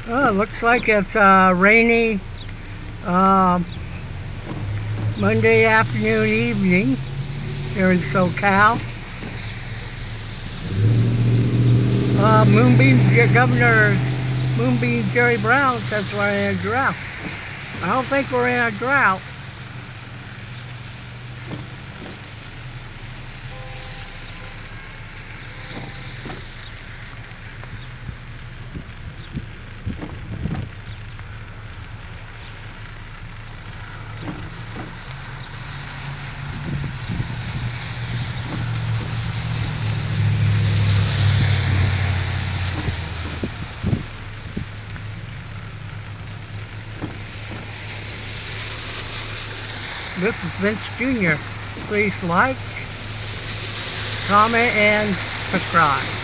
Oh, it looks like it's rainy Monday afternoon, evening here in SoCal. Governor Moonbeam Jerry Brown says we're in a drought. I don't think we're in a drought. This is Vince Jr. Please like, comment, and subscribe.